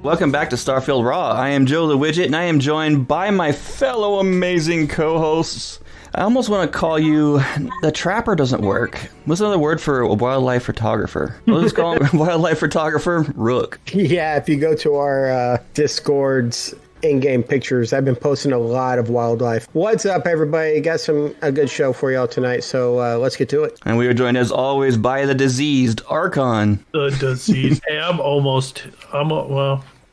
Welcome back to Starfield RAW. I am Joe the Wigit, and I am joined by my fellow amazing co-hosts. I almost want to call you the trapper doesn't work. What's another word for a wildlife photographer? Let's call him wildlife photographer Rook. Yeah, if you go to our Discord's in-game pictures, I've been posting a lot of wildlife. What's up, everybody? Got a good show for y'all tonight, so let's get to it. And we are joined, as always, by the diseased Archon. The diseased. Hey, I'm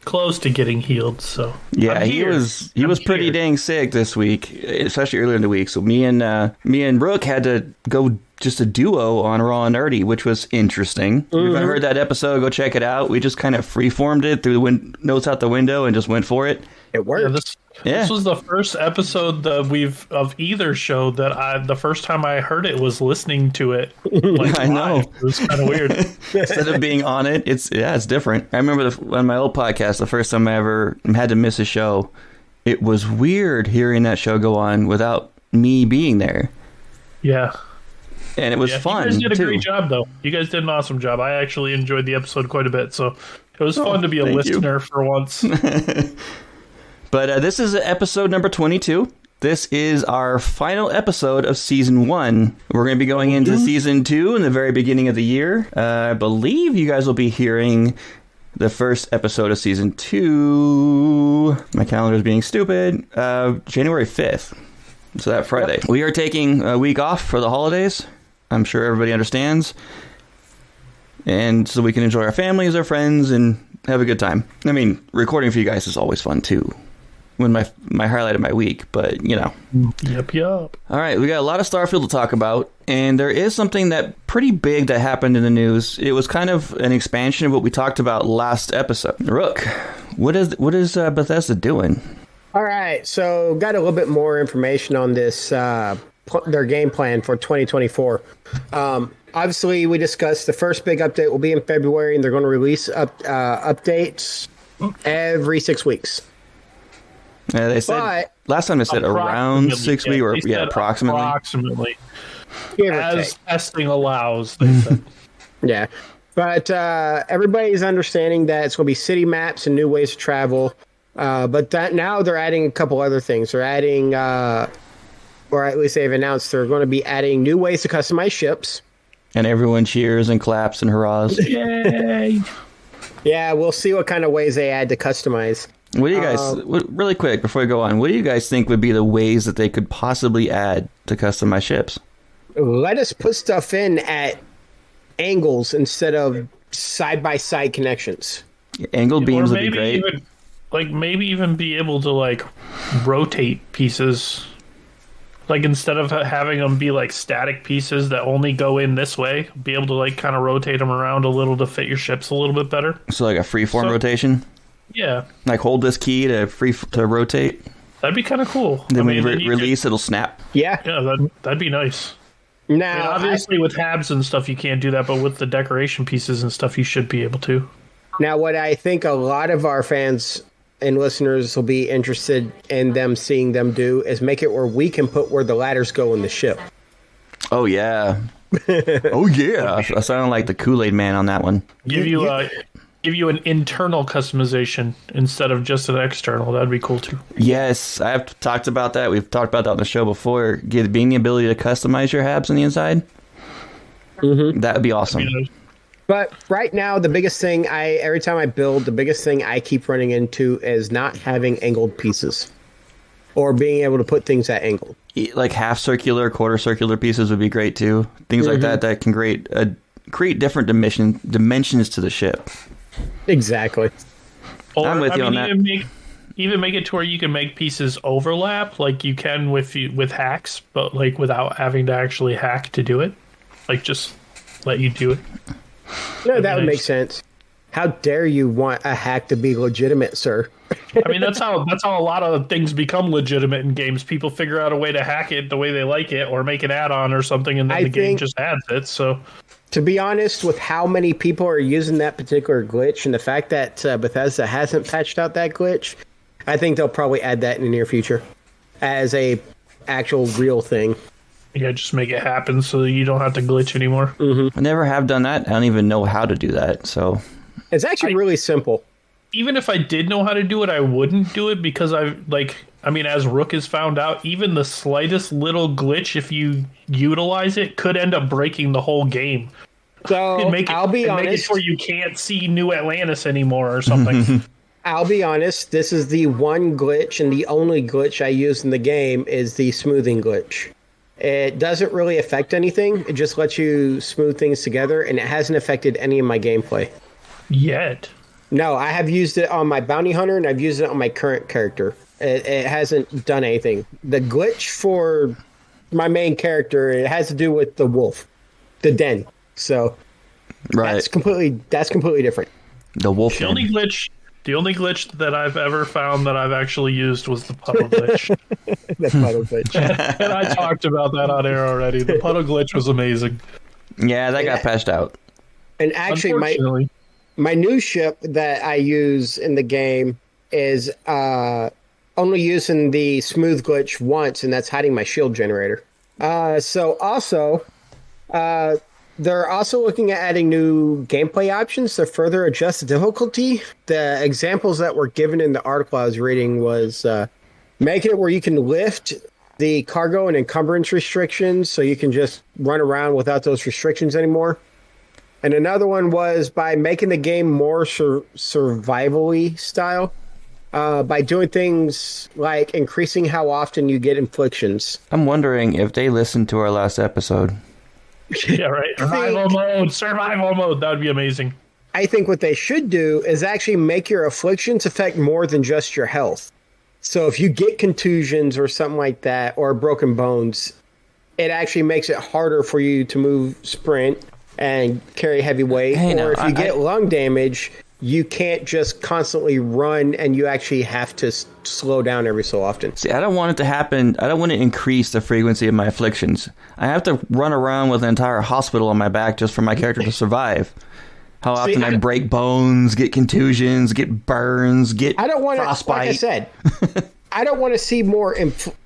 close to getting healed, so yeah, he was pretty dang sick this week, especially earlier in the week. So me and Rook had to go just a duo on Raw and Nerdy, which was interesting. If you haven't heard that episode, go check it out. We just kind of freeformed it through the notes out the window and just went for it. It worked. This was the first episode that of either show that the first time I heard it was listening to it. Like, I know. It was kind of weird. Instead of being on it, it's different. I remember on my old podcast, the first time I ever had to miss a show, it was weird hearing that show go on without me being there. Yeah. And it was fun. You guys did a great job, though. You guys did an awesome job. I actually enjoyed the episode quite a bit, so it was fun to be a listener for once. But this is episode number 22. This is our final episode of Season 1. We're going to be going into Season 2 in the very beginning of the year. I believe you guys will be hearing the first episode of Season 2. My calendar is being stupid. January 5th. So that Friday. Yep. We are taking a week off for the holidays. I'm sure everybody understands. And so we can enjoy our families, our friends, and have a good time. I mean, recording for you guys is always fun, too. When my highlight of my week, but you know. Yep. All right, we got a lot of Starfield to talk about, and there is something that pretty big that happened in the news. It was kind of an expansion of what we talked about last episode. Rook, what is Bethesda doing? All right, so got a little bit more information on this, their game plan for 2024. Obviously, we discussed the first big update will be in February, and they're going to release updates every 6 weeks. They said last time they said around 6 weeks, or approximately. Approximately, as testing allows. They said. Yeah, but everybody's understanding that it's going to be city maps and new ways to travel. But that now they're adding a couple other things. They're adding, or at least they've announced they're going to be adding new ways to customize ships. And everyone cheers and claps and hurrahs. Yay! Yeah, we'll see what kind of ways they add to customize. What do you guys, really quick before we go on, what do you guys think would be the ways that they could possibly add to customize ships? Let us put stuff in at angles instead of side-by-side connections. Angled beams would be great. Maybe even be able to, rotate pieces. Like, instead of having them be, static pieces that only go in this way, be able to, kind of rotate them around a little to fit your ships a little bit better. So, a freeform rotation? Yeah. Hold this key to rotate? That'd be kind of cool. Then when you release, it'll snap? Yeah. Yeah, that'd be nice. Now, obviously, with tabs and stuff, you can't do that, but with the decoration pieces and stuff, you should be able to. Now, what I think a lot of our fans and listeners will be interested in seeing them do is make it where we can put where the ladders go in the ship. Oh, yeah. Oh, yeah. I sound like the Kool-Aid man on that one. Give you an internal customization instead of just an external. That'd be cool too. Yes, I've talked about that. We've talked about that on the show before. Being the ability to customize your habs on the inside. Mm-hmm. That would be awesome. But right now, the biggest thing every time I build, the biggest thing I keep running into is not having angled pieces or being able to put things at angle. Like half circular, quarter circular pieces would be great too. Things like that can create different dimensions to the ship. Exactly. Or, I'm with you on that. Even make it to where you can make pieces overlap, like you can with hacks, but without having to actually hack to do it. Just let you do it. No, that would make sense. How dare you want a hack to be legitimate, sir? I mean, that's how a lot of things become legitimate in games. People figure out a way to hack it the way they like it, or make an add-on or something, and then the game just adds it. So, to be honest, with how many people are using that particular glitch, and the fact that Bethesda hasn't patched out that glitch, I think they'll probably add that in the near future as a actual real thing. Yeah, just make it happen so you don't have to glitch anymore. I never have done that. I don't even know how to do that. So it's actually really simple. even if I did know how to do it, I wouldn't do it because as Rook has found out, even the slightest little glitch, if you utilize it, could end up breaking the whole game. So I'll be honest. Make it where you can't see New Atlantis anymore or something. I'll be honest. This is the one glitch, and the only glitch I use in the game is the smoothing glitch. It doesn't really affect anything. It just lets you smooth things together, and it hasn't affected any of my gameplay. Yet. No, I have used it on my bounty hunter, and I've used it on my current character. It hasn't done anything. The glitch for my main character, it has to do with the wolf, the den. So that's completely different. The wolf. The only glitch that I've ever found that I've actually used was the puddle glitch. The puddle glitch. And I talked about that on air already. The puddle glitch was amazing. Yeah, that got patched out. And actually, my new ship that I use in the game is only using the smooth glitch once, and that's hiding my shield generator. They're also looking at adding new gameplay options to further adjust the difficulty. The examples that were given in the article I was reading was making it where you can lift the cargo and encumbrance restrictions so you can just run around without those restrictions anymore. And another one was by making the game more survival-y style by doing things like increasing how often you get inflictions. I'm wondering if they listened to our last episode. Yeah, right. Survival mode. That would be amazing. I think what they should do is actually make your afflictions affect more than just your health. So if you get contusions or something like that, or broken bones, it actually makes it harder for you to move, sprint, and carry heavy weight. Or if you get lung damage, you can't just constantly run, and you actually have to slow down every so often. See, I don't want it to happen. I don't want to increase the frequency of my afflictions. I have to run around with an entire hospital on my back just for my character to survive. How often I break bones, get contusions, get burns, get frostbite. Like I said, I don't want to see more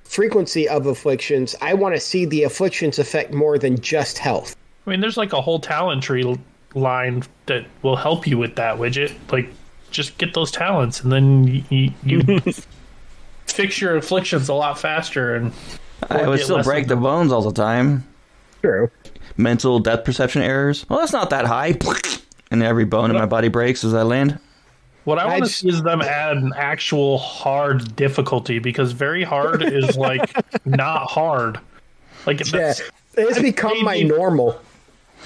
frequency of afflictions. I want to see the afflictions affect more than just health. I mean, there's like a whole talent tree line that will help you with that, Wigit. Like, just get those talents, and then you fix your afflictions a lot faster. And I would still break the bones all the time. True. Mental depth perception errors. Well, that's not that high. And every bone in my body breaks as I land. What I want to see is them add an actual hard difficulty, because very hard is like not hard. Like it's become my normal.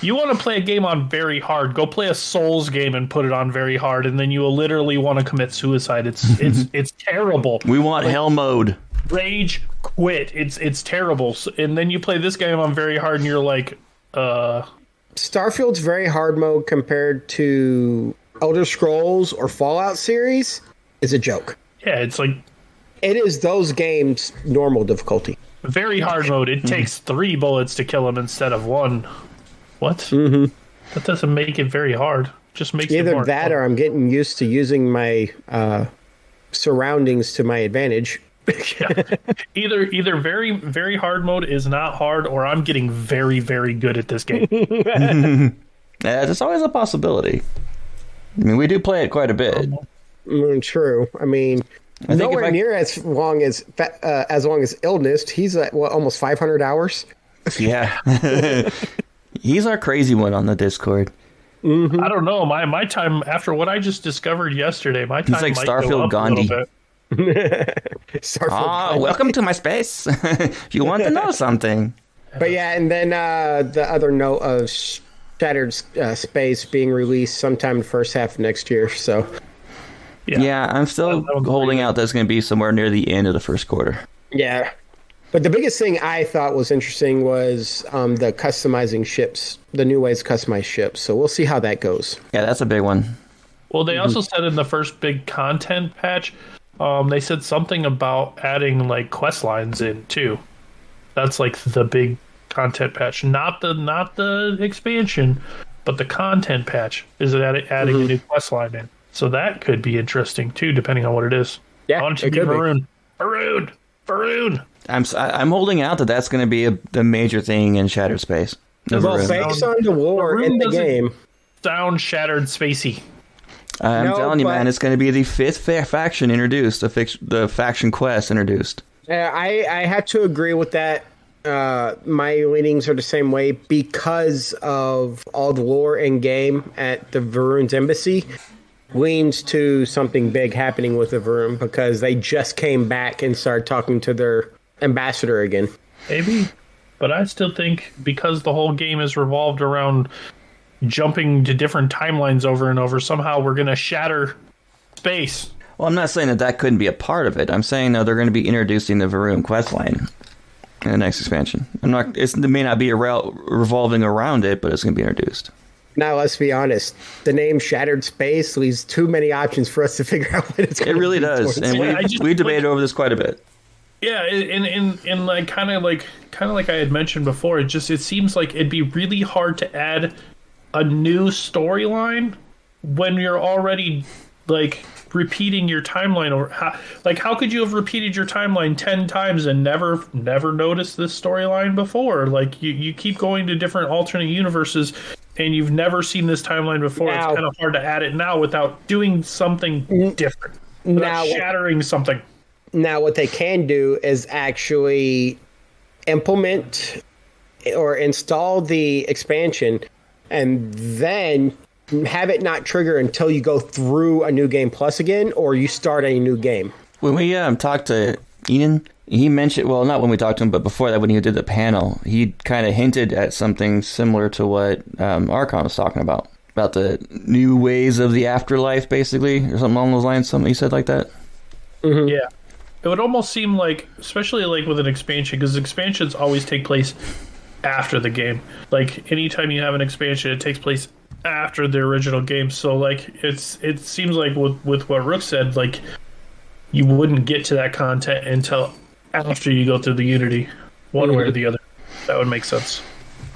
You want to play a game on very hard, go play a Souls game and put it on very hard, and then you will literally want to commit suicide. It's terrible. We want hell mode. Rage quit. It's terrible. And then you play this game on very hard and you're like, Starfield's very hard mode compared to Elder Scrolls or Fallout series is a joke. Yeah, it's like it is those games' normal difficulty. Very hard mode. It takes 3 bullets to kill him instead of 1. What? Mm-hmm. That doesn't make it very hard. Just makes it more either that, or I'm getting used to using my surroundings to my advantage. Yeah. Either very, very hard mode is not hard, or I'm getting very, very good at this game. Yeah, there's always a possibility. I mean, we do play it quite a bit. True. I mean, nowhere near as long as Illness. He's at almost 500 hours. Yeah. He's our crazy one on the Discord. Mm-hmm. I don't know. My time, after what I just discovered yesterday, my time He's like might Starfield go up Gandhi. a little bit. Welcome to my space. If you want to know something. But yeah, and then the other note of Shattered Space being released sometime in the first half of next year. So yeah, I'm still holding out that's going to be somewhere near the end of the first quarter. Yeah. But the biggest thing I thought was interesting was the customizing ships, the new ways to customize ships. So we'll see how that goes. Yeah, that's a big one. Well, they also said in the first big content patch, they said something about adding like quest lines in too. That's like the big content patch, not the expansion, but the content patch is adding a new quest line in. So that could be interesting too, depending on what it is. Yeah, I want it to be Faroon. I'm holding out that that's going to be the major thing in Shattered Space. Well, based on the lore in the game, sound Shattered Spacey. I'm telling you, man, it's going to be the fifth faction introduced, the faction quest introduced. I have to agree with that. My leanings are the same way because of all the lore in game at the Varun's embassy leans to something big happening with the Varun because they just came back and started talking to their ambassador again. Maybe, but I still think because the whole game is revolved around jumping to different timelines over and over, somehow we're going to shatter space. Well, I'm not saying that couldn't be a part of it. I'm saying, no, they're going to be introducing the Varun questline in the next expansion. It may not be revolving around it, but it's going to be introduced. Now, let's be honest. The name Shattered Space leaves too many options for us to figure out what it's going to be. It really does, and we debated over this quite a bit. Yeah, and like kind of like I had mentioned before, it seems like it'd be really hard to add a new storyline when you're already like repeating your timeline. Or how could you have repeated your timeline 10 times and never noticed this storyline before? Like you keep going to different alternate universes and you've never seen this timeline before. Now, it's kind of hard to add it now without doing something different, without shattering something. Now, what they can do is actually implement or install the expansion and then have it not trigger until you go through a new game plus again, or you start a new game. When we talked to Ian, he mentioned, well, not when we talked to him, but before that, when he did the panel, he kind of hinted at something similar to what Archon was talking about the new ways of the afterlife, basically, or something along those lines. Something he said like that. Mm-hmm. Yeah. It would almost seem like, especially like with an expansion, because expansions always take place after the game. Like anytime you have an expansion, it takes place after the original game. So like it seems like with what Rook said, like you wouldn't get to that content until after you go through the Unity, one way or the other. That would make sense.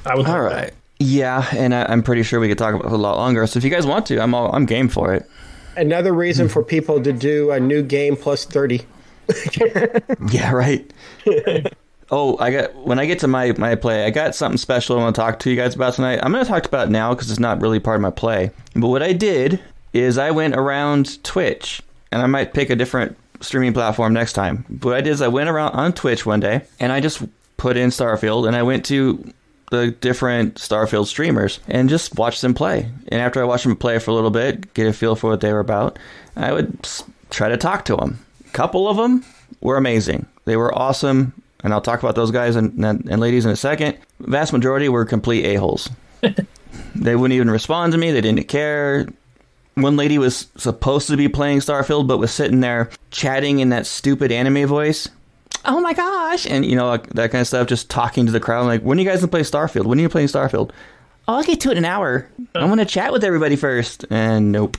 I would. All right. Yeah, and I'm pretty sure we could talk about it a lot longer. So if you guys want to, I'm game for it. Another reason for people to do a new game plus 30. Yeah, right. Oh, when I get to my play, I got something special I want to talk to you guys about tonight. I'm going to talk about it now because it's not really part of my play. But what I did is I went around Twitch, and I might pick a different streaming platform next time. But what I did is I went around on Twitch one day, and I just put in Starfield, and I went to the different Starfield streamers and just watched them play. And after I watched them play for a little bit, get a feel for what they were about, I would try to talk to them. A couple of them were amazing. They were awesome. And I'll talk about those guys and ladies in a second. The vast majority were complete a-holes. They wouldn't even respond to me. They didn't care. One lady was supposed to be playing Starfield, but was sitting there chatting in that stupid anime voice. Oh my gosh. And, like, that kind of stuff, just talking to the crowd. Like, when are you guys going to play Starfield? When are you playing Starfield? Oh, I'll get to it in an hour. I want to chat with everybody first. And nope.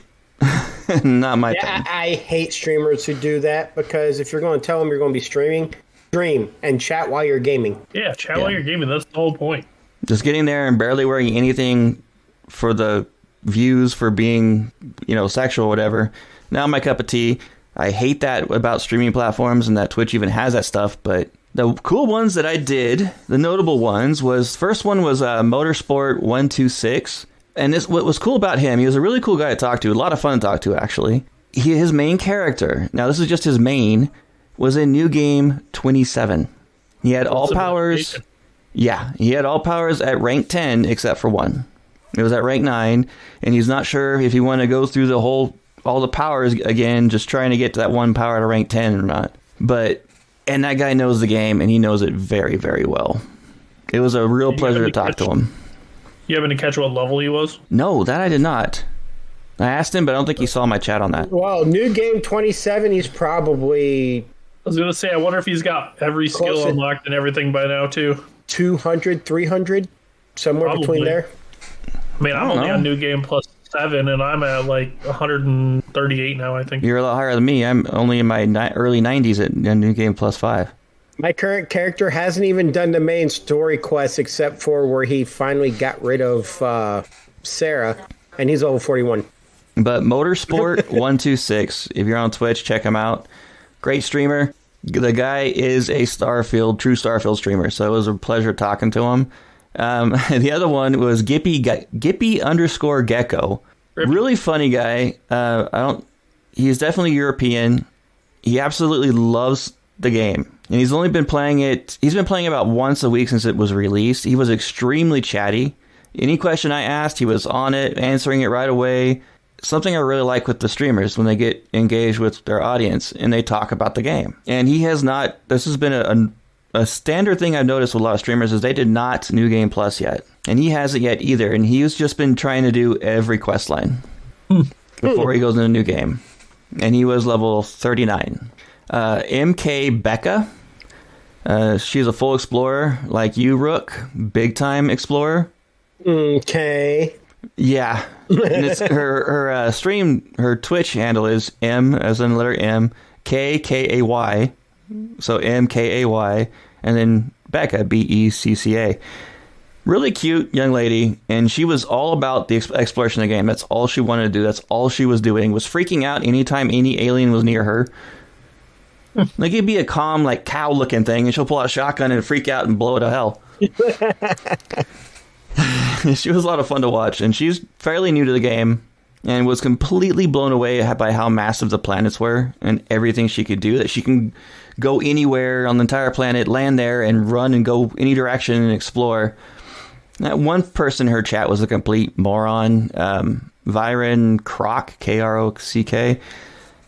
Not my thing. I hate streamers who do that because if you're going to tell them you're going to be streaming, stream and chat while you're gaming. Yeah, chat while you're gaming. That's the whole point. Just getting there and barely wearing anything for the views for being, sexual or whatever. Not my cup of tea. I hate that about streaming platforms and that Twitch even has that stuff. But the cool ones that I did, the notable ones, first one was Motorsport 126. And what was cool about him, he was a really cool guy to talk to. A lot of fun to talk to, actually. His main character, now this is just his main, was in New Game 27. He had all powers. Yeah, he had all powers at rank 10 except for one. It was at rank 9, and he's not sure if he want to go through all the powers again, just trying to get to that one power to rank 10 or not. And that guy knows the game, and he knows it very, very well. It was a real pleasure to talk to him. You happen to catch what level he was? No, that I did not. I asked him, but I don't think he saw my chat on that. Well, New Game 27, he's probably... I was going to say, I wonder if he's got every skill unlocked and everything by now, too. 200, 300, somewhere probably between there. I mean, I'm only on New Game plus 7, and I'm at like 138 now, I think. You're a lot higher than me. I'm only in my early 90s at New Game plus 5. My current character hasn't even done the main story quest except for where he finally got rid of Sarah, and he's level 41. But Motorsport 126, if you're on Twitch, check him out. Great streamer. The guy is a true Starfield streamer, so it was a pleasure talking to him. The other one was Gippy _Gecko. Really funny guy. He's definitely European. He absolutely loves the game. And he's only been playing it. He's been playing about once a week since it was released. He was extremely chatty. Any question I asked, he was on it, answering it right away. Something I really like with the streamers when they get engaged with their audience and they talk about the game. And he has not. This has been a standard thing I've noticed with a lot of streamers is they did not New Game Plus yet. And he hasn't yet either. And he's just been trying to do every quest line before he goes into a new game. And he was level 39. MK Becca. She's a full explorer like you, Rook. Big time explorer. Okay. Yeah. And it's her stream, her Twitch handle is M as in the letter M, K-K-A-Y. So M-K-A-Y. And then Becca, B-E-C-C-A. Really cute young lady, and she was all about the exploration of the game. That's all she wanted to do. That's all she was doing. Was freaking out anytime any alien was near her. Like, it'd be a calm, like, cow-looking thing, and she'll pull out a shotgun and freak out and blow it to hell. She was a lot of fun to watch, and she's fairly new to the game, and was completely blown away by how massive the planets were, and everything she could do, that she can go anywhere on the entire planet, land there, and run and go any direction and explore. That one person in her chat was a complete moron. Viren Croc, K-R-O-C-K,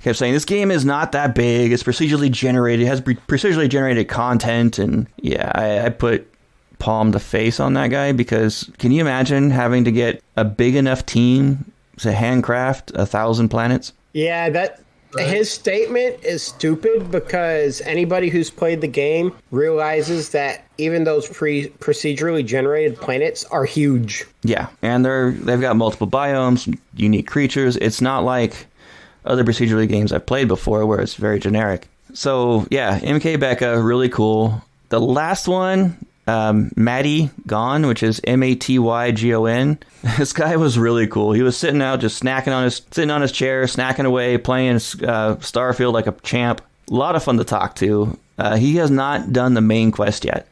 kept saying, this game is not that big. It's procedurally generated. It has procedurally generated content. And yeah, I put palm to face on that guy, because can you imagine having to get a big enough team to handcraft 1,000 planets? Yeah, his statement is stupid, because anybody who's played the game realizes that even those procedurally generated planets are huge. Yeah, and they've got multiple biomes, unique creatures. It's not like other procedurally games I've played before where it's very generic. So yeah, MK Becca, really cool. The last one, Matty Gon, which is M-A-T-Y-G-O-N. This guy was really cool. He was sitting out, just sitting on his chair, snacking away, playing Starfield like a champ. A lot of fun to talk to. He has not done the main quest yet.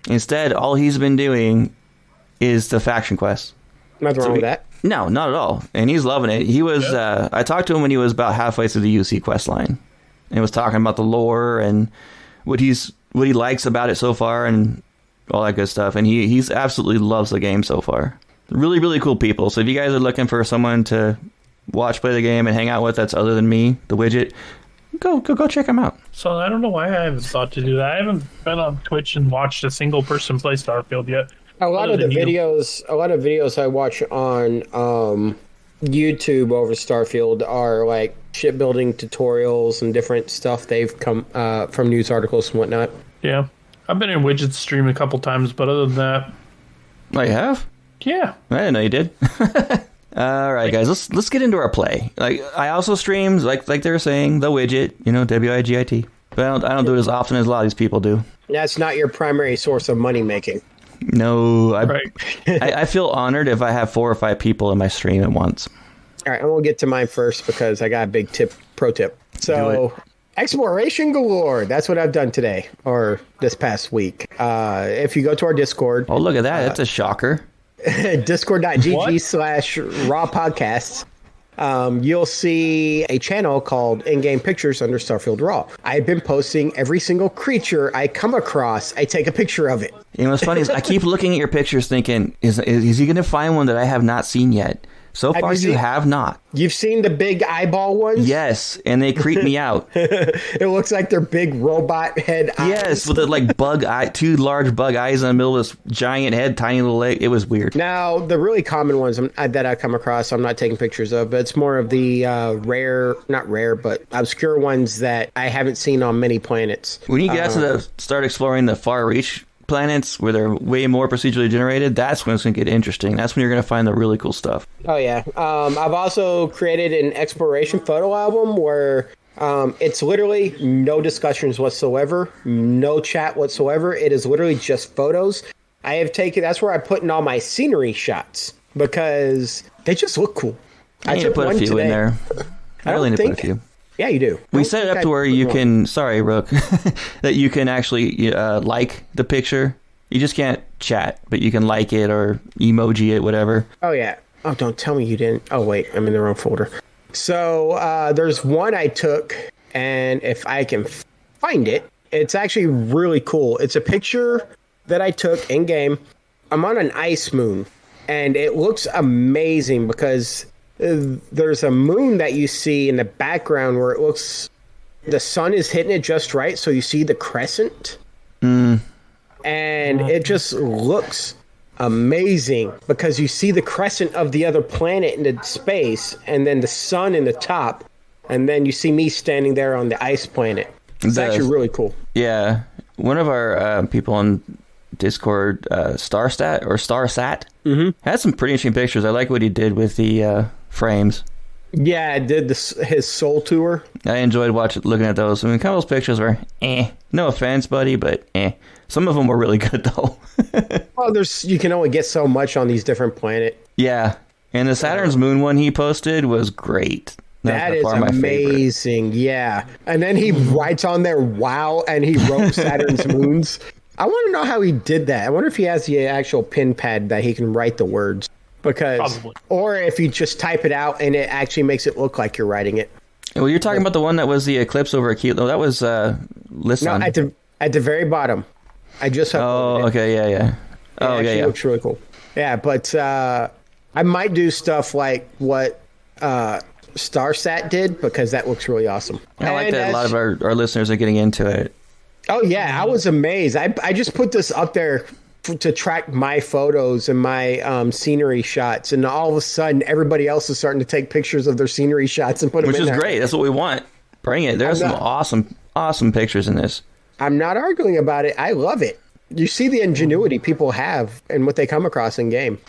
Instead, all he's been doing is the faction quest. Nothing wrong with that. No, not at all. And he's loving it. He was. I talked to him when he was about halfway through the UC quest line, and was talking about the lore and what he likes about it so far and all that good stuff. And he's absolutely loves the game so far. Really, really cool people. So if you guys are looking for someone to watch play the game and hang out with that's other than me, the Wigit, go check him out. So I don't know why I haven't thought to do that. I haven't been on Twitch and watched a single person play Starfield yet. A lot of videos I watch on YouTube over Starfield are like shipbuilding tutorials and different stuff they've come from news articles and whatnot. Yeah, I've been in Wigit's stream a couple times, but other than that, Oh, you have? Yeah. I didn't know you did. All right, guys, let's get into our play. Like, I also stream, like they were saying, the Wigit, Wigit. But I don't do it as often as a lot of these people do. That's not your primary source of money making. No, Right. I feel honored if I have 4 or 5 people in my stream at once. All right, I'm going to get to mine first because I got a big pro tip. So, exploration galore. That's what I've done today or this past week. If you go to our Discord. Oh, look at that. That's a shocker. Discord.gg/raw podcasts. You'll see a channel called In-Game Pictures under Starfield RAW. I've been posting every single creature I come across. I take a picture of it. And what's funny is I keep looking at your pictures thinking, is he going to find one that I have not seen yet? So far, you have not. You've seen the big eyeball ones? Yes, and they creep me out. It looks like they're big robot head eyes. Yes, with the bug eye, 2 large bug eyes in the middle of this giant head, tiny little leg. It was weird. Now, the really common ones that I come across, I'm not taking pictures of, but it's more of the not rare, but obscure ones that I haven't seen on many planets. When you get start exploring the far reach planets where they're way more procedurally generated, that's when it's going to get interesting. That's when you're going to find the really cool stuff. Oh, yeah. I've also created an exploration photo album where it's literally no discussions whatsoever, no chat whatsoever. It is literally just photos. That's where I put in all my scenery shots because they just look cool. I need to put a few in there. I really need to put a few. Yeah, you do. We set it up to where you can, sorry, Rook, that you can actually like the picture. You just can't chat, but you can like it or emoji it, whatever. Oh, yeah. Oh, don't tell me you didn't. Oh, wait, I'm in the wrong folder. So there's one I took, and if I can find it, it's actually really cool. It's a picture that I took in game. I'm on an ice moon, and it looks amazing because there's a moon that you see in the background where it looks, the sun is hitting it just right, so you see the crescent. And it just looks amazing because you see the crescent of the other planet in the space, and then the sun in the top, and then you see me standing there on the ice planet. It's actually really cool. Yeah. One of our people on Discord, Starsat, had some pretty interesting pictures. I like what he did with the frames. Yeah, I did his soul tour. I enjoyed looking at those. I mean, some of those pictures were no offense, buddy, but some of them were really good though. Well, you can only get so much on these different planets. Yeah, and the Saturn's moon one he posted was great. That is amazing. Yeah. And then he writes on there, wow, and he wrote Saturn's moons. I want to know how he did that. I wonder if he has the actual pen pad that he can write the words. Probably. Or if you just type it out and it actually makes it look like you're writing it. Well, you're talking about the one that was the eclipse over a kilo. That was Lisson. No, at the very bottom. I just uploaded it. Okay, yeah. Oh, yeah. It looks really cool. Yeah, but I might do stuff like what Starsat did because that looks really awesome. I like that a lot of our listeners are getting into it. Oh, yeah. I was amazed. I just put this up there to track my photos and my scenery shots. And all of a sudden, everybody else is starting to take pictures of their scenery shots and put them in there. Which is great. That's what we want. Bring it. There's some awesome pictures in this. I'm not arguing about it. I love it. You see the ingenuity people have and what they come across in game.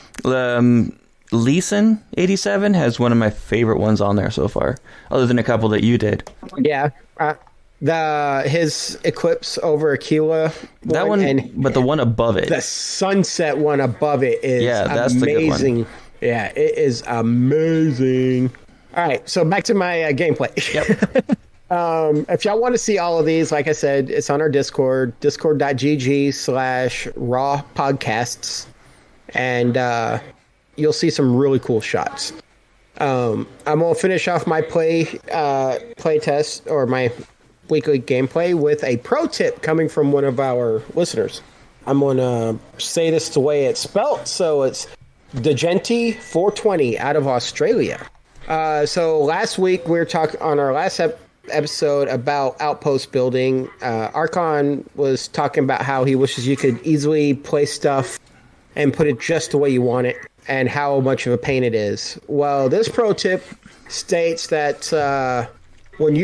Leeson 87 has one of my favorite ones on there so far, other than a couple that you did. Yeah. His eclipse over Aquila. That one, but the one above it. The sunset one above it is that's amazing. The good one. Yeah, it is amazing. All right, so back to my gameplay. Yep. If y'all want to see all of these, like I said, it's on our Discord, discord.gg/raw podcasts. And you'll see some really cool shots. I'm going to finish off my play test or my weekly gameplay with a pro tip coming from one of our listeners. I'm going to say this the way it's spelt. So it's Degenti420 out of Australia. So last week we were talking on our last episode about outpost building. Archon was talking about how he wishes you could easily place stuff and put it just the way you want it and how much of a pain it is. Well, this pro tip states that when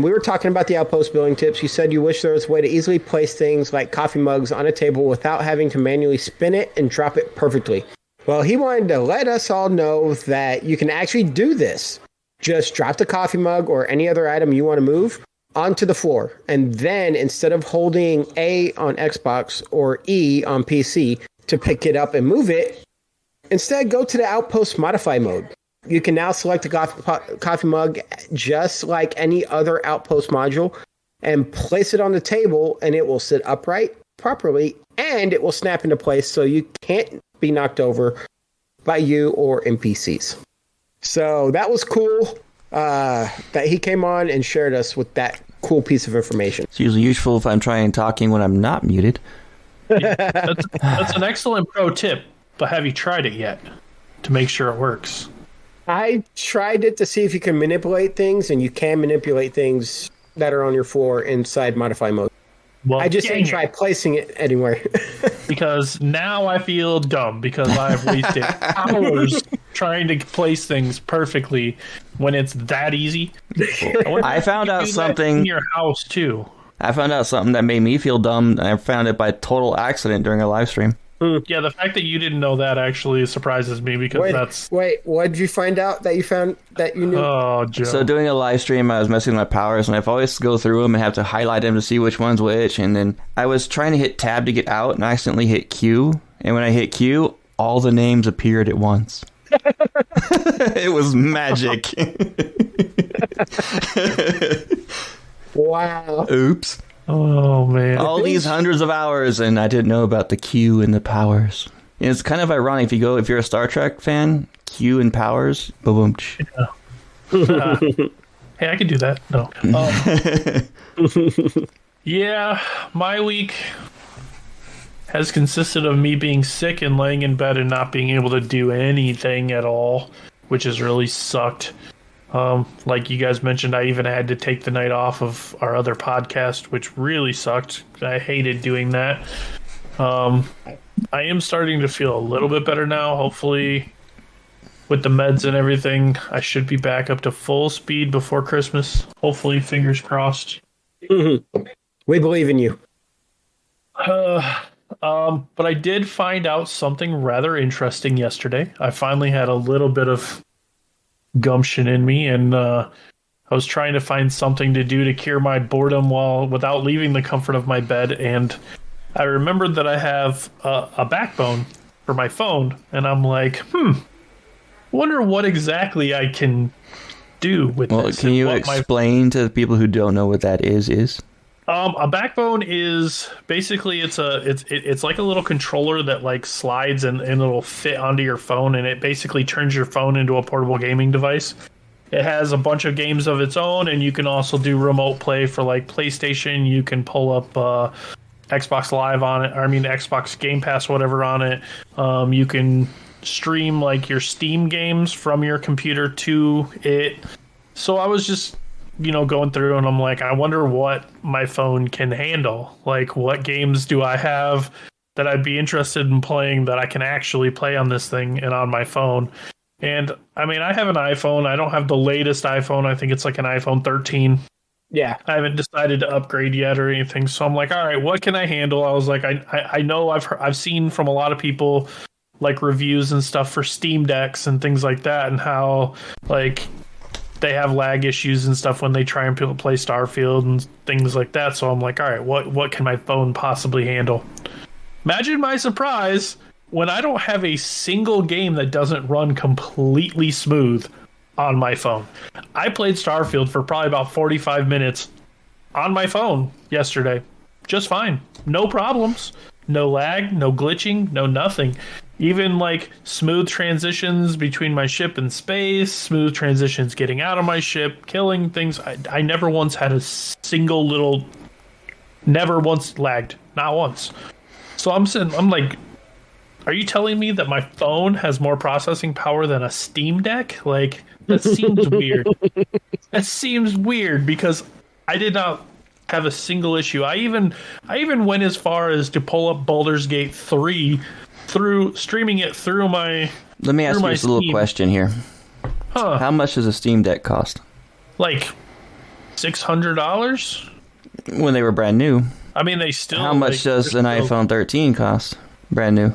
we were talking about the outpost building tips, you said you wish there was a way to easily place things like coffee mugs on a table without having to manually spin it and drop it perfectly. Well, he wanted to let us all know that you can actually do this. Just drop the coffee mug or any other item you want to move onto the floor. And then instead of holding A on Xbox or E on PC to pick it up and move it, instead go to the outpost modify mode. You can now select the coffee mug just like any other outpost module and place it on the table, and it will sit upright properly and it will snap into place so you can't be knocked over by you or NPCs. So that was cool that he came on and shared us with that cool piece of information. It's usually useful if I'm talking when I'm not muted. Yeah, that's an excellent pro tip, but have you tried it yet to make sure it works? I tried it to see if you can manipulate things, and you can manipulate things that are on your floor inside modify mode. Well, I just didn't try placing it anywhere. Because now I feel dumb because I've wasted hours trying to place things perfectly when it's that easy. I found out something in your house too. I found out something that made me feel dumb. I found it by total accident during a live stream. Yeah, the fact that you didn't know that actually surprises me because what did you find out that you found that you knew? Oh, Joe. So doing a live stream, I was messing with my powers, and I've always go through them and have to highlight them to see which one's which. And then I was trying to hit tab to get out, and I accidentally hit Q. And when I hit Q, all the names appeared at once. It was magic. Wow. Oops. Oh, man. All these hundreds of hours, and I didn't know about the Q and the powers. And it's kind of ironic if you're a Star Trek fan, Q and powers, boom. Hey, I could do that. No. Yeah, my week has consisted of me being sick and laying in bed and not being able to do anything at all, which has really sucked. Like you guys mentioned, I even had to take the night off of our other podcast, which really sucked. I hated doing that. I am starting to feel a little bit better now. Hopefully, with the meds and everything, I should be back up to full speed before Christmas. Hopefully, fingers crossed. Mm-hmm. We believe in you. But I did find out something rather interesting yesterday. I finally had a little bit of gumption in me, and I was trying to find something to do to cure my boredom without leaving the comfort of my bed. And I remembered that I have a backbone for my phone, and I'm like, wonder what exactly I can do with this. Can you explain to the people who don't know what that is? A backbone is basically it's like a little controller that like slides and it'll fit onto your phone, and it basically turns your phone into a portable gaming device. It has a bunch of games of its own, and you can also do remote play for like PlayStation. You can pull up Xbox Live on it, Xbox Game Pass, whatever on it. You can stream like your Steam games from your computer to it. So I was just going through, and I'm like, I wonder what my phone can handle. Like, what games do I have that I'd be interested in playing that I can actually play on this thing and on my phone? And I have an iPhone. I don't have the latest iPhone. I think it's like an iPhone 13. Yeah. I haven't decided to upgrade yet or anything. So I'm like, all right, what can I handle? I was like, I know I've seen from a lot of people like reviews and stuff for Steam Decks and things like that, and how like they have lag issues and stuff when they try and play Starfield and things like that. So I'm like, all right, what can my phone possibly handle? Imagine my surprise when I don't have a single game that doesn't run completely smooth on my phone. I played Starfield for probably about 45 minutes on my phone yesterday. Just fine. No problems. No lag, no glitching, no nothing. Even like smooth transitions between my ship and space, smooth transitions getting out of my ship, killing things. I never once had a single little, never once lagged. Not once. So I'm like, are you telling me that my phone has more processing power than a Steam Deck? Like, that seems weird. That seems weird because I did not have a single issue. I even went as far as to pull up Baldur's Gate 3 through streaming it through my. Let me ask you just a little question here. How much does a Steam Deck cost? Like $600 when they were brand new. They still. How much does an iPhone 13 cost? Brand new.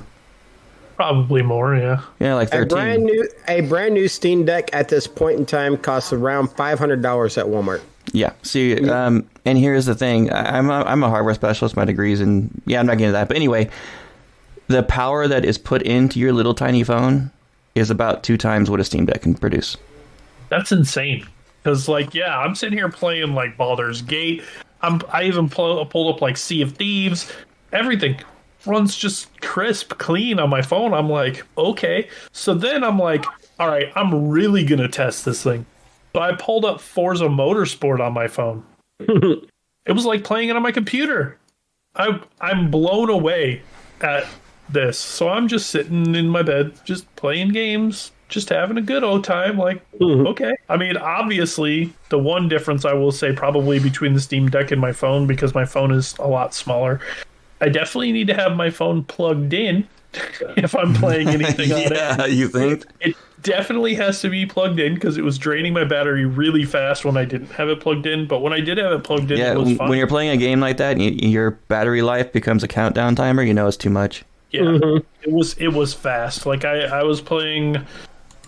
Probably more, yeah. Yeah, like 13. A brand new Steam Deck at this point in time costs around $500 at Walmart. Yeah. See, and here's the thing. I'm a hardware specialist. My degree's in. Yeah, I'm not getting into that. But anyway, the power that is put into your little tiny phone is about 2 times what a Steam Deck can produce. That's insane. Because, I'm sitting here playing, Baldur's Gate. I even pulled up, Sea of Thieves. Everything runs just crisp, clean on my phone. I'm like, okay. So then I'm like, all right, I'm really going to test this thing. So I pulled up Forza Motorsport on my phone. It was like playing it on my computer. I'm blown away at this. So I'm just sitting in my bed, just playing games, just having a good old time. Okay. Obviously, the one difference I will say probably between the Steam Deck and my phone, because my phone is a lot smaller, I definitely need to have my phone plugged in if I'm playing anything on it. Yeah, you think? It definitely has to be plugged in because it was draining my battery really fast when I didn't have it plugged in. But when I did have it plugged in, it was fine. When you're playing a game like that, your battery life becomes a countdown timer. You know it's too much. Yeah, It was fast. I was playing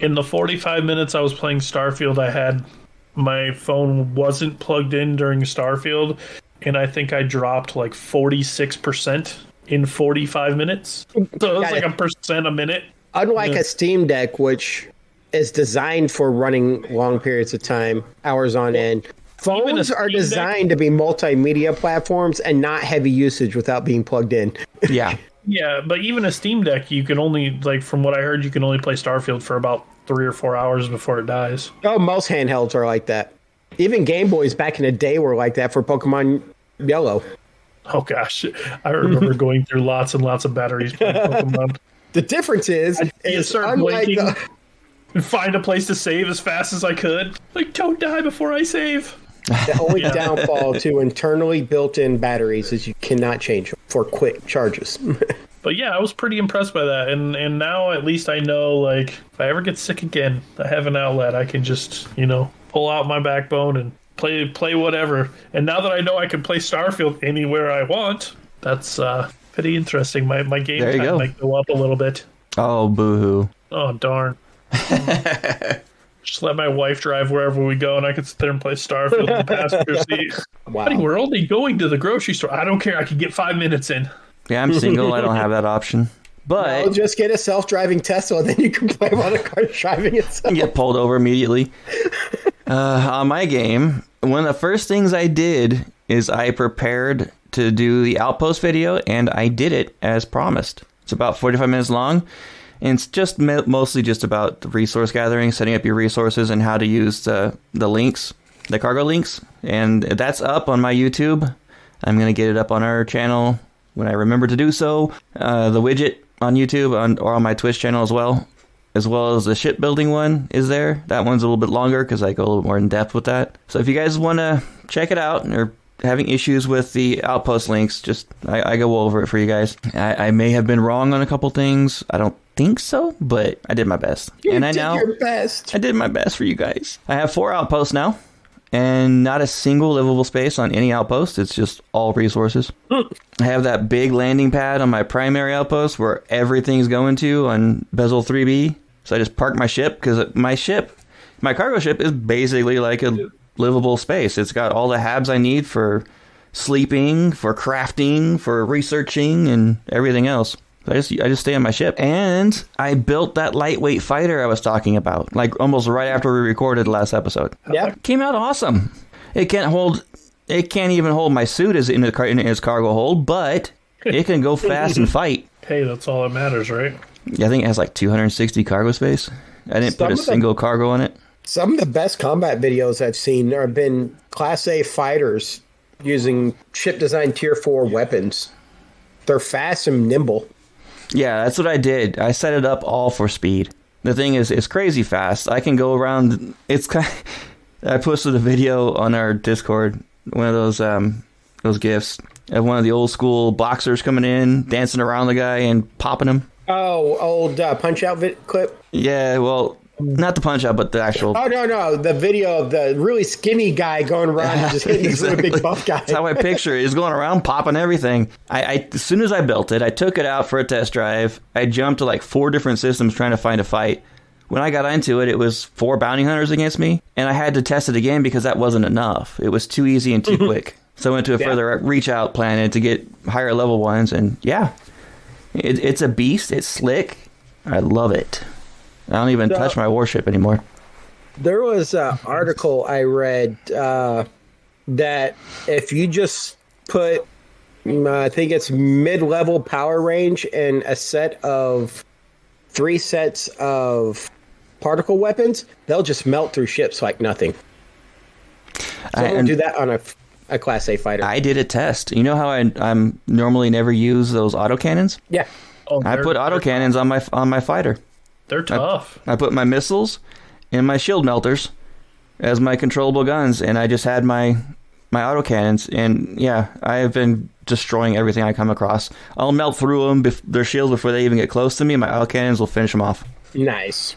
in the 45 minutes I was playing Starfield. I had my phone wasn't plugged in during Starfield, and I think I dropped 46% in 45 minutes. So it was a percent a minute. Unlike a Steam Deck, which is designed for running long periods of time, hours on end, phones are designed to be multimedia platforms and not heavy usage without being plugged in. Yeah. Yeah, but even a Steam Deck, you can only, like, from what I heard, you can only play Starfield for about 3 or 4 hours before it dies. Oh, most handhelds are like that. Even Game Boys back in the day were like that for Pokemon Yellow. Oh gosh, I remember going through lots and lots of batteries playing Pokemon. The difference is start blinking and find a place to save as fast as I could. Like, don't die before I save. The only downfall to internally built-in batteries is you cannot change them for quick charges. But yeah, I was pretty impressed by that, and now at least I know, like, if I ever get sick again, I have an outlet. I can just, pull out my backbone and play whatever. And now that I know I can play Starfield anywhere I want, that's pretty interesting. My game time might go up a little bit. Oh, boo-hoo. Oh, darn. Just let my wife drive wherever we go, and I can sit there and play Starfield in the passenger seat. Wow. Buddy, we're only going to the grocery store. I don't care. I can get 5 minutes in. Yeah, I'm single. I don't have that option. But no, just get a self-driving Tesla, then you can play while the car's driving itself. Get pulled over immediately. On my game, one of the first things I did is I prepared to do the Outpost video, and I did it as promised. It's about 45 minutes long, and it's just mostly just about the resource gathering, setting up your resources, and how to use the links, the cargo links. And that's up on my YouTube. I'm going to get it up on our channel when I remember to do so. The widget on YouTube or on my Twitch channel as well as the shipbuilding one is there. That one's a little bit longer because I go a little more in depth with that. So if you guys want to check it out or having issues with the Outpost links, just I go over it for you guys. I may have been wrong on a couple things. I don't think so, but I did my best. You did your best. I did my best for you guys. I have 4 outposts now, and not a single livable space on any outpost. It's just all resources. I have that big landing pad on my primary outpost where everything's going to on Bezel 3B. So I just park my ship because my cargo ship is basically like a livable space. It's got all the habs I need for sleeping, for crafting, for researching, and everything else. So I just stay on my ship. And I built that lightweight fighter I was talking about, like almost right after we recorded the last episode. Yeah. Came out awesome. It can't even hold my suit in its cargo hold, but it can go fast and fight. Hey, that's all that matters, right? Yeah, I think it has like 260 cargo space. I didn't put a single cargo on it. Some of the best combat videos I've seen have been Class A fighters using ship design Tier 4 weapons. They're fast and nimble. Yeah, that's what I did. I set it up all for speed. The thing is, it's crazy fast. I can go around. I posted a video on our Discord, one of those GIFs of one of the old school boxers coming in, dancing around the guy and popping him. Oh, old Punch-Out clip? Yeah, well, not the Punch-Out, but the actual... Oh, no, the video of the really skinny guy going around and just hitting this really big buff guy. That's how I picture it. He's going around popping everything. As soon as I built it, I took it out for a test drive. I jumped to like 4 different systems trying to find a fight. When I got into it, it was 4 bounty hunters against me, and I had to test it again because that wasn't enough. It was too easy and too quick. So I went to a further reach-out planet to get higher level ones, and yeah... It's a beast. It's slick. I love it. I don't even touch my warship anymore. There was an article I read that if you just put, I think it's mid-level power range and a set of 3 sets of particle weapons, they'll just melt through ships like nothing. So I'm going to do that on a Class A fighter. I did a test. You know how I'm normally never use those autocannons? Yeah. Oh, I put autocannons on my fighter. They're tough. I put my missiles and my shield melters as my controllable guns, and I just had my autocannons. And yeah, I have been destroying everything I come across. I'll melt through them, their shields, before they even get close to me. My autocannons will finish them off. Nice.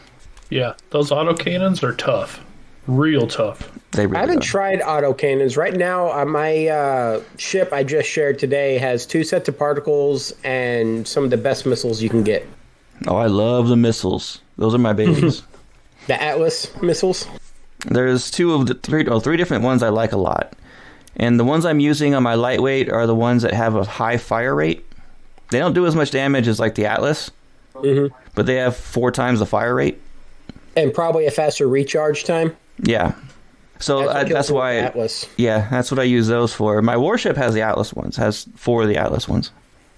Yeah, those autocannons are tough. Real tough. They really I haven't are. tried autocannons. Right now, my ship I just shared today has 2 sets of particles and some of the best missiles you can get. Oh, I love the missiles. Those are my babies. The Atlas missiles? There's 3 different ones I like a lot. And the ones I'm using on my lightweight are the ones that have a high fire rate. They don't do as much damage as like the Atlas, but they have 4 times the fire rate. And probably a faster recharge time. Yeah. So that's why... Atlas. Yeah, that's what I use those for. My warship has the Atlas ones, has 4 of the Atlas ones.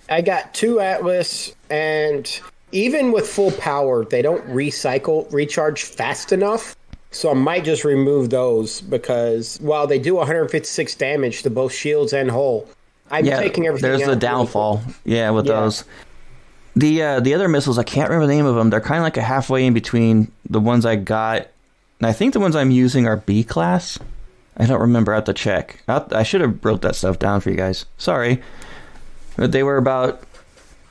I got 2 Atlas, and even with full power, they don't recharge fast enough. So I might just remove those because while they do 156 damage to both shields and hull, I'm taking everything out. There's the downfall. With those. The other missiles, I can't remember the name of them. They're kind of like a halfway in between the ones I got. And I think the ones I'm using are B class. I don't remember. I have to check. I should have wrote that stuff down for you guys. Sorry. But they were about...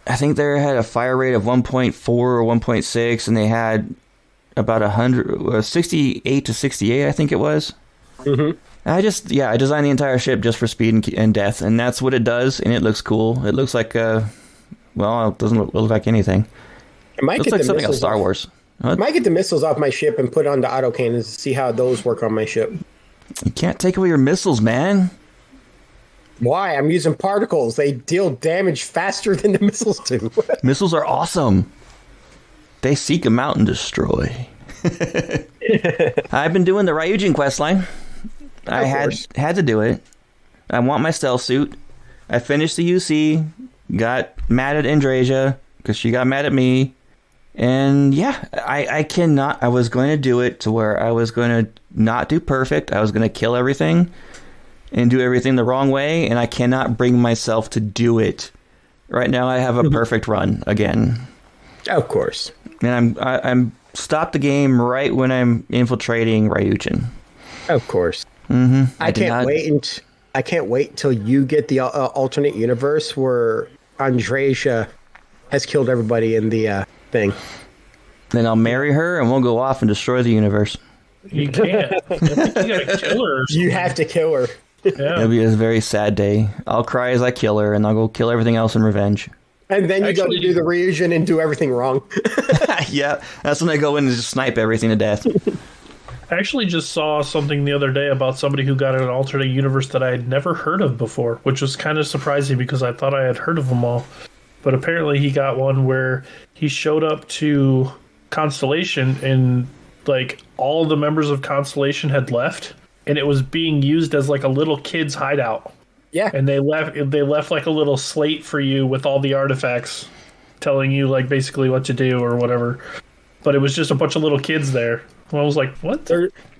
I think they had a fire rate of 1.4 or 1.6, and they had about 68 to 68, I think it was. Mm-hmm. I designed the entire ship just for speed and death, and that's what it does, and it looks cool. It looks like, it doesn't look like anything. It might looks like something out of Star Wars. I might get the missiles off my ship and put on the autocannons to see how those work on my ship. You can't take away your missiles, man. Why? I'm using particles. They deal damage faster than the missiles do. Missiles are awesome. They seek them out and destroy. I've been doing the Ryujin questline. I had to do it. I want my stealth suit. I finished the UC. Got mad at Indrasia because she got mad at me. And I cannot. I was going to do it to where I was going to not do perfect. I was going to kill everything and do everything the wrong way. And I cannot bring myself to do it. Right now I have a perfect run again. Of course. And I'm stopped the game right when I'm infiltrating Ryujin. Of course. Mm-hmm. I can't wait until you get the alternate universe where Andrasia has killed everybody in the thing. Then I'll marry her and we'll go off and destroy the universe. You can't. You gotta kill her. You have to kill her. Yeah. It'll be a very sad day. I'll cry as I kill her, and I'll go kill everything else in revenge. And then you go to do the Ryujin and do everything wrong. Yeah, that's when I go in and just snipe everything to death. I actually just saw something the other day about somebody who got an alternate universe that I had never heard of before, which was kind of surprising because I thought I had heard of them all. But apparently he got one where he showed up to Constellation and like all the members of Constellation had left, and it was being used as like a little kid's hideout. Yeah. And they left like a little slate for you with all the artifacts telling you like basically what to do or whatever. But it was just a bunch of little kids there. And I was like, what?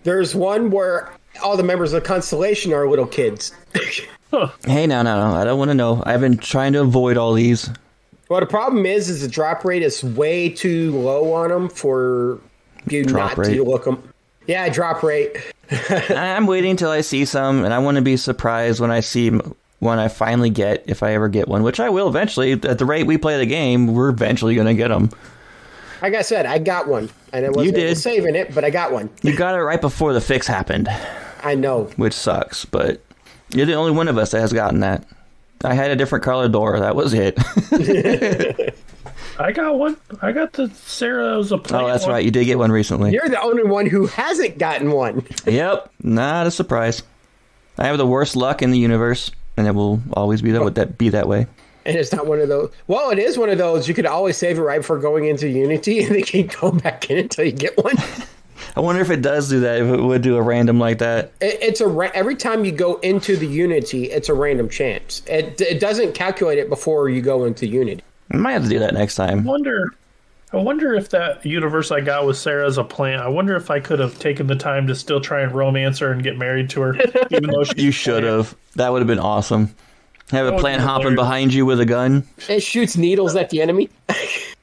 There's one where all the members of Constellation are little kids. Huh. Hey, no. I don't want to know. I've been trying to avoid all these. Well, the problem is the drop rate is way too low on them for you not to look them. Yeah, drop rate. I'm waiting till I see some, and I want to be surprised when I see one I finally get, if I ever get one, which I will eventually. At the rate we play the game, we're eventually going to get them. Like I said, I got one. And I wasn't saving it, but I got one. You got it right before the fix happened. I know. Which sucks, but you're the only one of us that has gotten that. I had a different color door. That was it. I got one. I got the Sarah's a plant. Oh, that's right. You did get one recently. You're the only one who hasn't gotten one. Yep. Not a surprise. I have the worst luck in the universe, and it will always be that way. And it's not one of those. Well, it is one of those. You could always save it right before going into Unity, and then keep going back in until you get one. I wonder if it does do that, if it would do a random like that. Every time you go into the Unity, it's a random chance. It doesn't calculate it before you go into Unity. I might have to do that next time. I wonder if that universe I got with Sarah as a plant, I wonder if I could have taken the time to still try and romance her and get married to her. Even though you should have. That would have been awesome. Have a plant hopping behind you with a gun. It shoots needles at the enemy.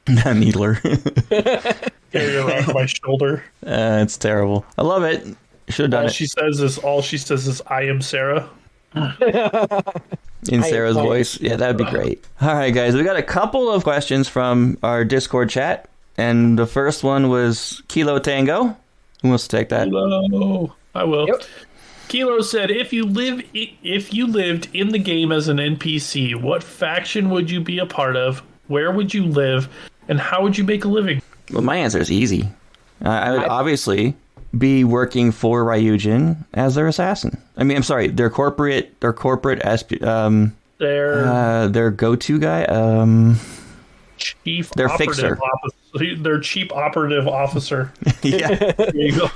A needler. Carry her around my shoulder. It's terrible. I love it. Should have done it. All she says is, I am Sarah. In Sarah's voice. Yeah, that'd be great. All right, guys. We got a couple of questions from our Discord chat. And the first one was Kilo Tango. Who wants to take that? Kilo. I will. Yep. Kilo said, if you lived in the game as an NPC, what faction would you be a part of? Where would you live? And how would you make a living? Well, my answer is easy. I would obviously be working for Ryujin as their assassin. I mean, I'm sorry, their corporate their go-to guy, chief their fixer. Their chief operative officer. Yeah. There you go.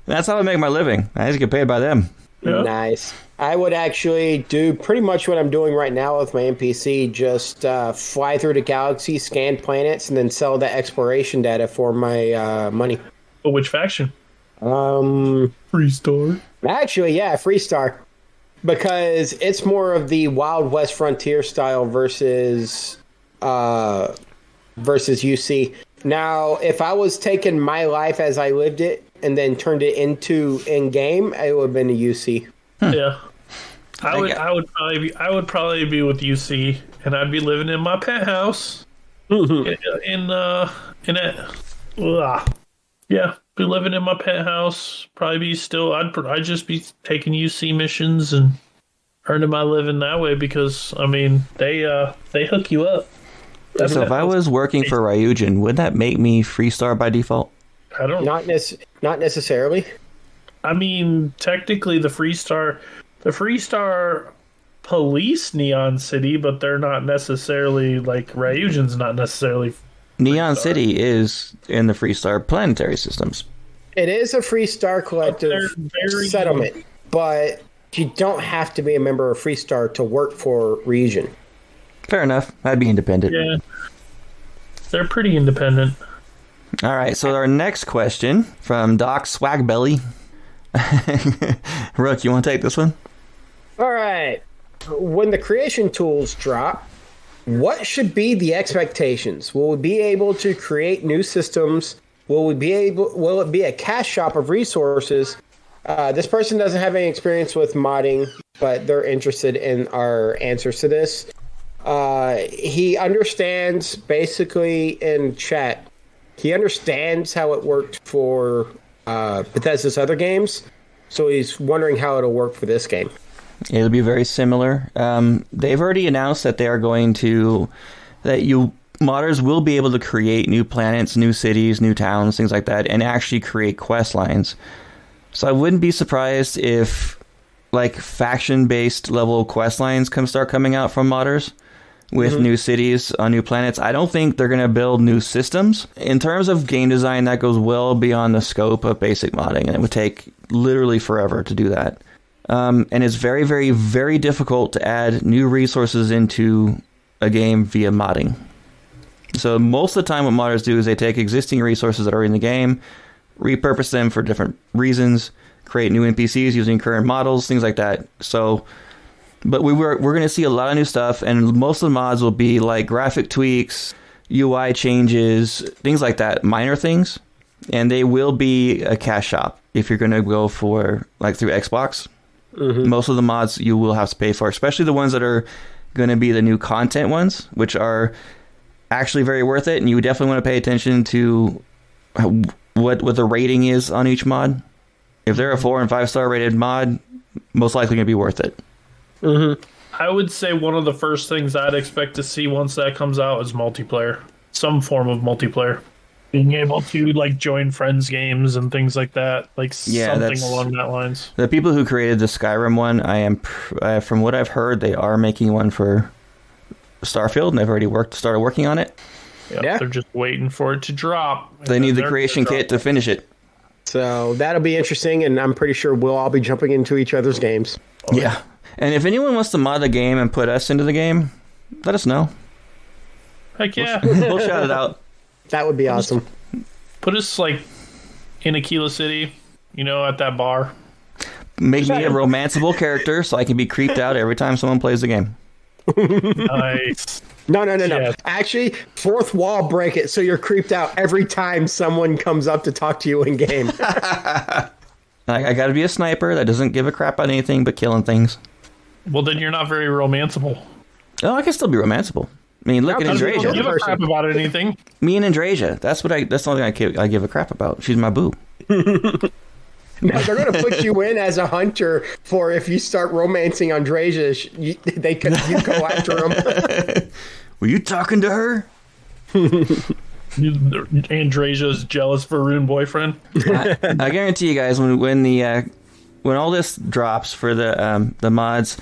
That's how I make my living. I just get paid by them. Yeah. Nice. I would actually do pretty much what I'm doing right now with my NPC. Just fly through the galaxy, scan planets, and then sell the exploration data for my money. But which faction? Free Star. Actually, yeah, Freestar. Because it's more of the Wild West Frontier style versus UC. Now, if I was taking my life as I lived it and then turned it into in-game, it would have been a UC. Yeah. I would probably be with UC, and I'd be living in my penthouse. Yeah, be living in my penthouse. Probably be still. I'd just be taking UC missions and earning my living that way because I mean they hook you up. So if I was working for Ryujin, would that make me Freestar by default? I don't. Not necessarily. I mean, technically, the Freestar police Neon City, but they're not necessarily like Ryujin's not necessarily. Neon City is in the Freestar planetary systems. It is a Freestar collective settlement, but you don't have to be a member of Freestar to work for Ryujin. Fair enough. I'd be independent. Yeah, they're pretty independent. All right, so our next question from Doc Swagbelly. Rook, you want to take this one? All right. When the creation tools drop, what should be the expectations? Will we be able to create new systems? Will it be a cash shop of resources? This person doesn't have any experience with modding, but they're interested in our answers to this. He understands basically in chat. He understands how it worked for Bethesda's other games, so he's wondering how it'll work for this game. It'll be very similar. They've already announced that they are going to modders will be able to create new planets, new cities, new towns, things like that, and actually create quest lines. So I wouldn't be surprised if like faction-based level quest lines start coming out from modders with new cities on new planets. I don't think they're going to build new systems. In terms of game design, that goes well beyond the scope of basic modding, and it would take literally forever to do that. And it's very, very, very difficult to add new resources into a game via modding. So most of the time what modders do is they take existing resources that are in the game, repurpose them for different reasons, create new NPCs using current models, things like that. So, but we're going to see a lot of new stuff, and most of the mods will be like graphic tweaks, UI changes, things like that, minor things. And they will be a cash shop if you're going to go for like through Xbox. Most of the mods you will have to pay for, especially the ones that are going to be the new content ones, which are actually very worth it. And you definitely want to pay attention to what the rating is on each mod. If they're a 4 and 5 star rated mod, most likely going to be worth it. I would say one of the first things I'd expect to see once that comes out is multiplayer, some form of multiplayer. Being able to like join friends games and things like that, like something along that lines. The people who created the Skyrim one, from what I've heard, they are making one for Starfield, and they've already started working on it. Yeah, they're just waiting for it to drop. They need the creation kit to finish it. So that'll be interesting, and I'm pretty sure we'll all be jumping into each other's games. Yeah, and if anyone wants to mod the game and put us into the game, let us know. Heck yeah, we'll shout it out. That would be awesome. Put us like in Aquila City, at that bar. Make me a romanceable character so I can be creeped out every time someone plays the game. Nice. No. Actually, fourth wall break it so you're creeped out every time someone comes up to talk to you in game. I got to be a sniper that doesn't give a crap about anything but killing things. Well, then you're not very romanceable. Oh, I can still be romanceable. I mean, look at Andrasia. Don't give a crap about anything. Me and Andrasia. That's the only thing I give a crap about. She's my boo. No, they're going to put you in as a hunter for if you start romancing Andrasia, you go after him. Were you talking to her? Andrasia's jealous for Rune boyfriend. I guarantee you guys, when all this drops for the mods,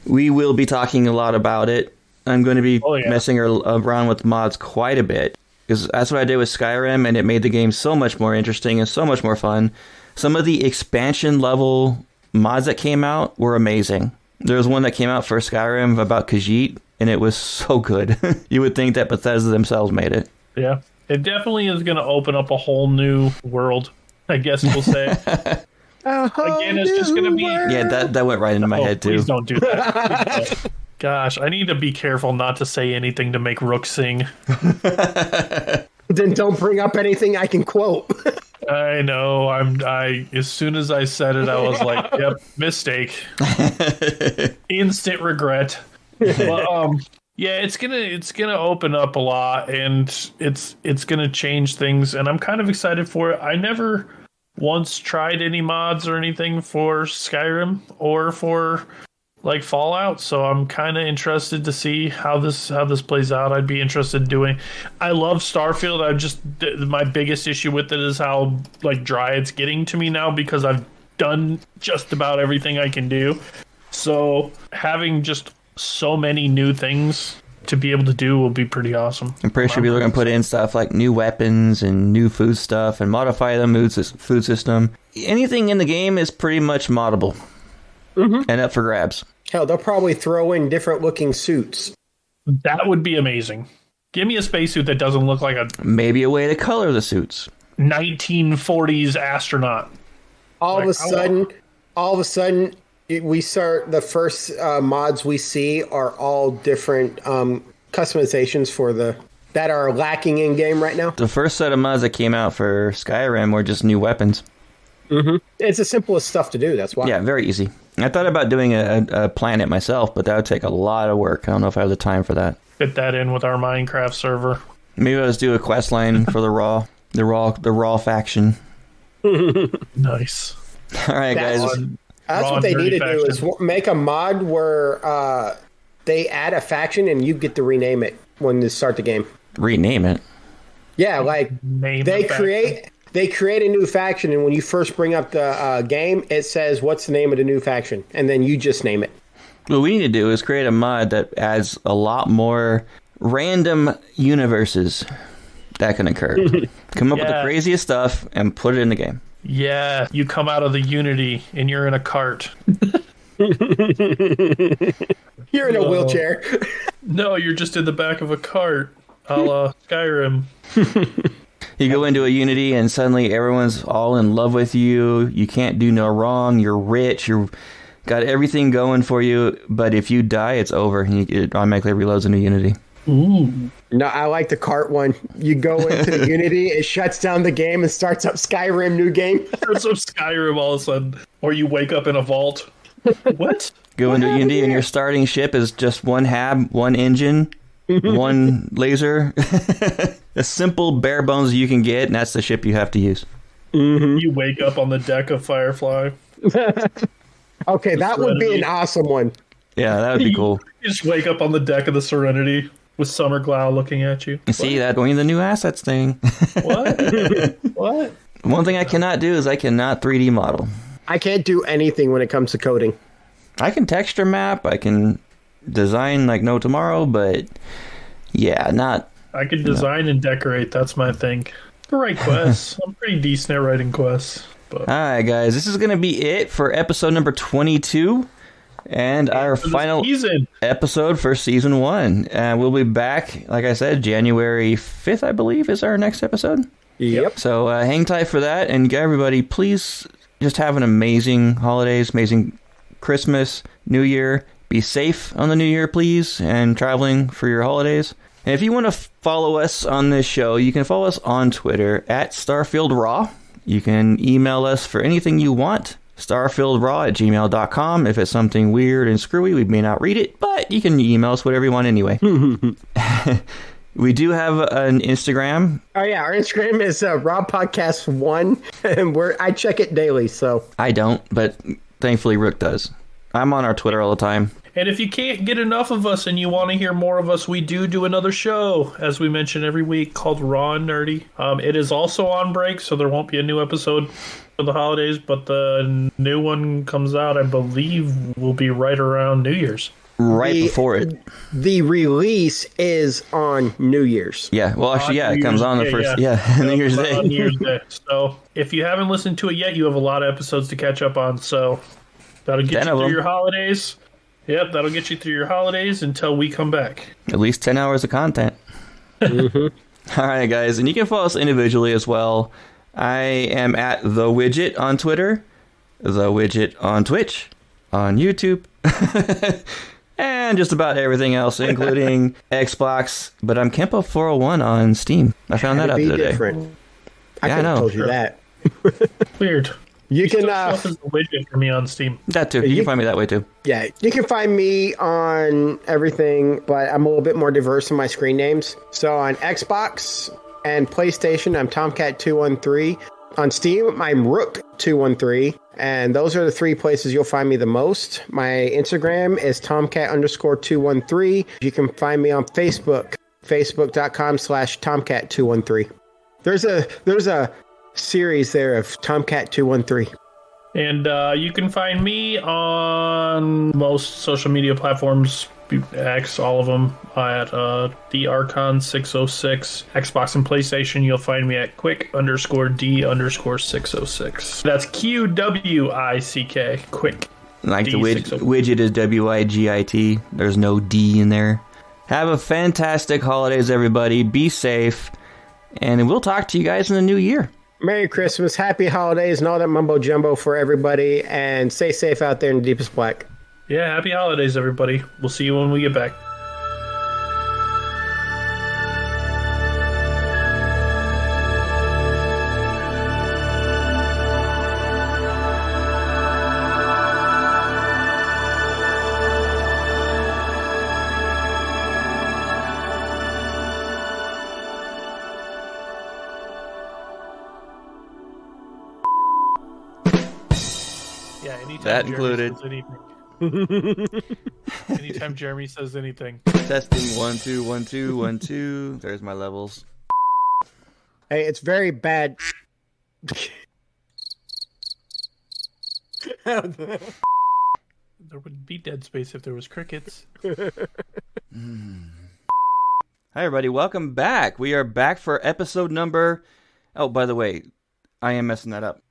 we will be talking a lot about it. I'm going to be messing around with mods quite a bit, because that's what I did with Skyrim, and it made the game so much more interesting and so much more fun. Some of the expansion level mods that came out were amazing. There was one that came out for Skyrim about Khajiit, and it was so good. You would think that Bethesda themselves made it. Yeah. It definitely is going to open up a whole new world, I guess we'll say. Again, it's just going to be... Yeah, that went right into my head, too. Please don't do that. Gosh, I need to be careful not to say anything to make Rook sing. Then don't bring up anything I can quote. I know. As soon as I said it, I was like, "Yep, mistake, instant regret." But, yeah, it's gonna open up a lot, and it's gonna change things, and I'm kind of excited for it. I never once tried any mods or anything for Skyrim or for like Fallout, so I'm kind of interested to see how this plays out. I'd be interested in doing. I love Starfield. My biggest issue with it is how like dry it's getting to me now, because I've done just about everything I can do. So having just so many new things to be able to do will be pretty awesome. I'm pretty sure people are going to put in stuff like new weapons and new food stuff and modify the food system. Anything in the game is pretty much moddable and up for grabs. Hell, they'll probably throw in different looking suits. That would be amazing. Give me a spacesuit that doesn't look like a... Maybe a way to color the suits. 1940s astronaut. All of a sudden, we start, the first mods we see are all different customizations that are lacking in game right now. The first set of mods that came out for Skyrim were just new weapons. It's the simplest stuff to do, that's why. Yeah, very easy. I thought about doing a planet myself, but that would take a lot of work. I don't know if I have the time for that. Fit that in with our Minecraft server. Maybe I'll just do a quest line for the raw faction. Nice. All right, guys. That's what they need to do, is make a mod where they add a faction and you get to rename it when you start the game. Rename it? Yeah, like they create a new faction, and when you first bring up the game, it says, what's the name of the new faction? And then you just name it. What we need to do is create a mod that adds a lot more random universes that can occur. Come up with the craziest stuff and put it in the game. Yeah, you come out of the Unity and you're in a cart. You're in a wheelchair. No, you're just in the back of a cart, a la Skyrim. You go into a Unity and suddenly everyone's all in love with you. You can't do no wrong. You're rich. You've got everything going for you. But if you die, it's over. And it automatically reloads into Unity. Ooh. No, I like the cart one. You go into the Unity, it shuts down the game and starts up Skyrim new game. Starts up Skyrim all of a sudden. Or you wake up in a vault. What? Go into Unity and your starting ship is just one hab, one engine, one laser. A simple bare bones you can get, and that's the ship you have to use. You wake up on the deck of Firefly. Okay, that would be an awesome one. Yeah, that would be cool. You just wake up on the deck of the Serenity with Summer Glau looking at you. See, that's going to the new assets thing. What? What? One thing I cannot do is I cannot 3D model. I can't do anything when it comes to coding. I can texture map, I can design like no tomorrow, but yeah, not... I can design and decorate, that's my thing. I write quests. I'm pretty decent at writing quests. But. Alright guys, this is going to be it for episode number 22. And our final episode for season 1. We'll be back, like I said, January 5th, I believe, is our next episode. Yep. So hang tight for that. And everybody, please just have an amazing holidays, amazing Christmas, New Year. Be safe on the New Year, please, and traveling for your holidays. And if you want to follow us on this show, you can follow us on Twitter at Starfield RAW. You can email us for anything you want. starfieldraw@gmail.com. If it's something weird and screwy, we may not read it, but you can email us whatever you want anyway. We do have an Instagram. Oh yeah, our Instagram is Raw Podcast 1, and I check it daily. So I don't, but thankfully Rook does. I'm on our Twitter all the time. And if you can't get enough of us and you want to hear more of us, we do another show, as we mention every week, called Raw and Nerdy. It is also on break, so there won't be a new episode for the holidays, but the new one comes out, I believe, will be right around New Year's. Before it. The release is on New Year's. Yeah, well, actually, it comes on the first, New Year's Day. On New Year's Day. So if you haven't listened to it yet, you have a lot of episodes to catch up on, so That'll get 10 you of through them. your holidays. Yep, that'll get you through your holidays until we come back. At least 10 hours of content. Mm-hmm. All right, guys. And you can follow us individually as well. I am at The Wigit on Twitter, The Wigit on Twitch, on YouTube, and just about everything else, including Xbox. But I'm Kempo401 on Steam. I found that out today. Different. I Yeah, I could know. have told you that. Weird. You can Stuff is the widget for me on Steam. That too. You can find me that way too. Yeah, you can find me on everything, but I'm a little bit more diverse in my screen names. So on Xbox and PlayStation, I'm Tomcat213. On Steam, I'm Rook213. And those are the three places you'll find me the most. My Instagram is Tomcat_213. You can find me on Facebook, Facebook.com/Tomcat213. There's a series there of Tomcat213. And you can find me on most social media platforms, X, all of them, at the Archon 606. Xbox and PlayStation, you'll find me at quick_D_606. That's QWICK, quick. Like the D606. widget is WIGIT. There's no D in there. Have a fantastic holidays, everybody. Be safe. And we'll talk to you guys in the new year. Merry Christmas, Happy Holidays, and all that mumbo jumbo for everybody. And stay safe out there in the deepest black. Yeah, happy holidays, everybody. We'll see you when we get back. Yeah, anytime That Jeremy included. says anything. Anytime Jeremy says anything. Testing 1 2 1 2 1 2. There's my levels. Hey, it's very bad. There wouldn't be dead space if there was crickets. Hi, everybody. Welcome back. We are back for episode number... Oh, by the way, I am messing that up.